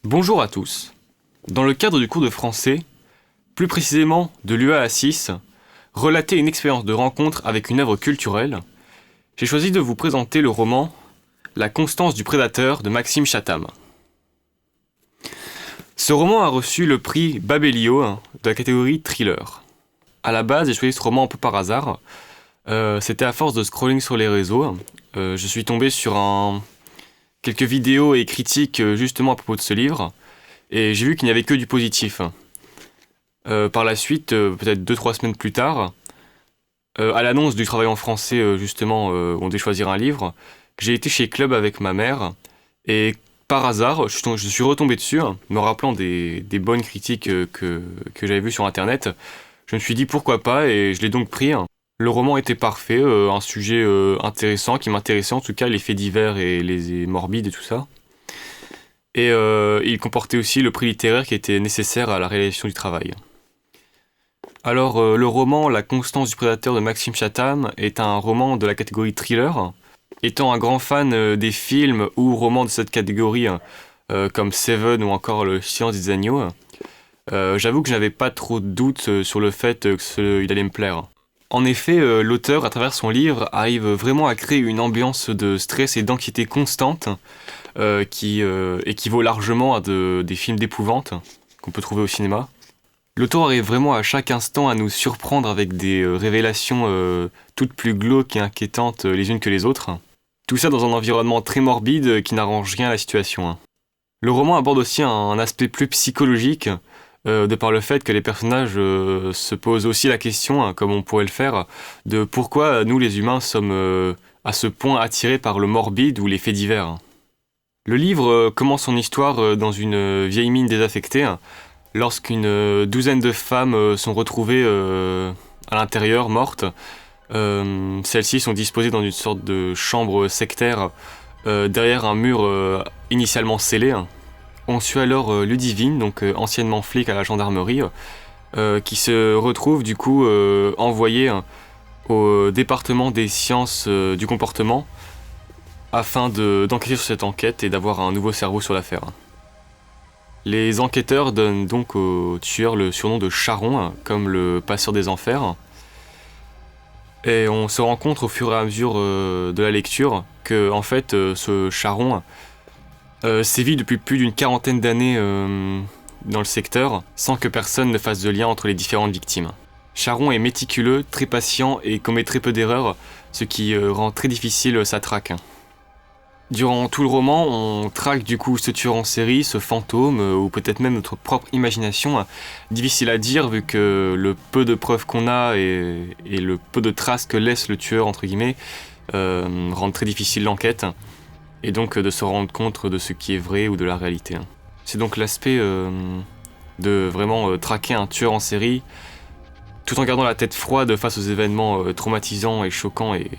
Bonjour à tous. Dans le cadre du cours de français, plus précisément de l'UA à 6, relater une expérience de rencontre avec une œuvre culturelle, j'ai choisi de vous présenter le roman La constance du prédateur de Maxime Chatham. Ce roman a reçu le prix Babelio de la catégorie thriller. À la base, j'ai choisi ce roman un peu par hasard. C'était à force de scrolling sur les réseaux. Je suis tombé sur quelques vidéos et critiques justement à propos de ce livre, et j'ai vu qu'il n'y avait que du positif. Par la suite, peut-être 2-3 semaines plus tard, à l'annonce du travail en français, justement, où on devait choisir un livre, j'ai été chez Club avec ma mère, et par hasard, je suis retombé dessus, me rappelant des bonnes critiques que j'avais vues sur Internet. Je me suis dit pourquoi pas, et je l'ai donc pris. Le roman était parfait, un sujet intéressant, qui m'intéressait en tout cas, les faits divers et les morbides et tout ça. Et il comportait aussi le prix littéraire qui était nécessaire à la réalisation du travail. Alors, le roman La constance du prédateur de Maxime Chatham est un roman de la catégorie thriller. Étant un grand fan des films ou romans de cette catégorie, comme Seven ou encore Le Silence des agneaux, j'avoue que je n'avais pas trop de doutes sur le fait qu'il allait me plaire. En effet, l'auteur, à travers son livre, arrive vraiment à créer une ambiance de stress et d'anxiété constante qui équivaut largement à des films d'épouvante qu'on peut trouver au cinéma. L'auteur arrive vraiment à chaque instant à nous surprendre avec des révélations toutes plus glauques et inquiétantes les unes que les autres. Tout ça dans un environnement très morbide qui n'arrange rien à la situation. Le roman aborde aussi un aspect plus psychologique, de par le fait que les personnages se posent aussi la question, comme on pourrait le faire, de pourquoi nous les humains sommes à ce point attirés par le morbide ou les faits divers. Le livre commence son histoire dans une vieille mine désaffectée, lorsqu'une douzaine de femmes sont retrouvées à l'intérieur, mortes. Celles-ci sont disposées dans une sorte de chambre sectaire derrière un mur initialement scellé. On suit alors Ludivine, donc anciennement flic à la gendarmerie, qui se retrouve du coup envoyée au département des sciences du comportement afin d'enquêter sur cette enquête et d'avoir un nouveau cerveau sur l'affaire. Les enquêteurs donnent donc au tueur le surnom de Charon, comme le passeur des enfers. Et on se rend compte au fur et à mesure de la lecture que en fait ce Charon sévit depuis plus d'une quarantaine d'années dans le secteur sans que personne ne fasse de lien entre les différentes victimes. Charon est méticuleux, très patient et commet très peu d'erreurs, ce qui rend très difficile sa traque. Durant tout le roman, on traque du coup ce tueur en série, ce fantôme, ou peut-être même notre propre imagination. Difficile à dire vu que le peu de preuves qu'on a et le peu de traces que laisse le tueur, entre guillemets, rendent très difficile l'enquête, et donc de se rendre compte de ce qui est vrai ou de la réalité. C'est donc l'aspect de vraiment traquer un tueur en série, tout en gardant la tête froide face aux événements traumatisants et choquants et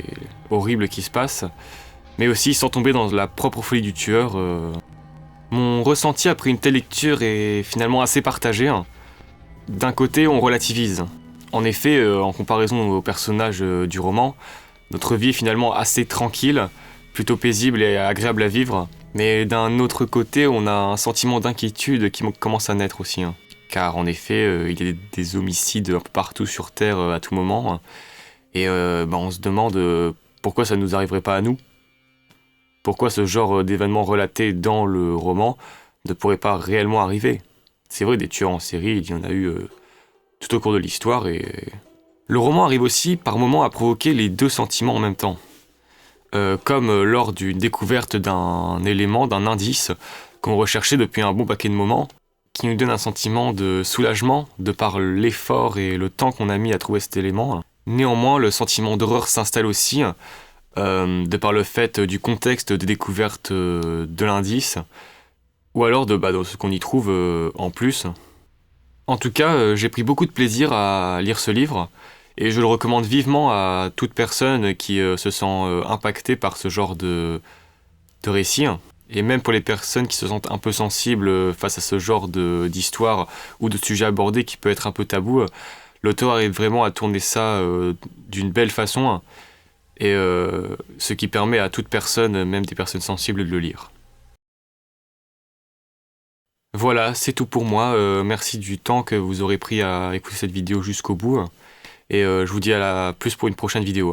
horribles qui se passent, mais aussi sans tomber dans la propre folie du tueur. Mon ressenti après une telle lecture est finalement assez partagé. D'un côté, on relativise. En effet, en comparaison aux personnages du roman, notre vie est finalement assez tranquille, plutôt paisible et agréable à vivre. Mais d'un autre côté, on a un sentiment d'inquiétude qui commence à naître aussi. Car en effet, il y a des homicides un peu partout sur Terre à tout moment. Et on se demande pourquoi ça ne nous arriverait pas à nous. Pourquoi ce genre d'événements relatés dans le roman ne pourrait pas réellement arriver? C'est vrai, des tueurs en série, il y en a eu tout au cours de l'histoire, et le roman arrive aussi par moments à provoquer les deux sentiments en même temps. Comme lors d'une découverte d'un élément, d'un indice qu'on recherchait depuis un bon paquet de moments, qui nous donne un sentiment de soulagement de par l'effort et le temps qu'on a mis à trouver cet élément. Néanmoins, le sentiment d'horreur s'installe aussi, de par le fait du contexte de découverte de l'indice, ou alors de ce qu'on y trouve en plus. En tout cas, j'ai pris beaucoup de plaisir à lire ce livre, et je le recommande vivement à toute personne qui se sent impactée par ce genre de récit, et même pour les personnes qui se sentent un peu sensibles face à ce genre d'histoire ou de sujet abordé qui peut être un peu tabou. L'auteur arrive vraiment à tourner ça d'une belle façon, et ce qui permet à toute personne, même des personnes sensibles, de le lire. Voilà, c'est tout pour moi. Merci du temps que vous aurez pris à écouter cette vidéo jusqu'au bout. Et je vous dis à la plus pour une prochaine vidéo.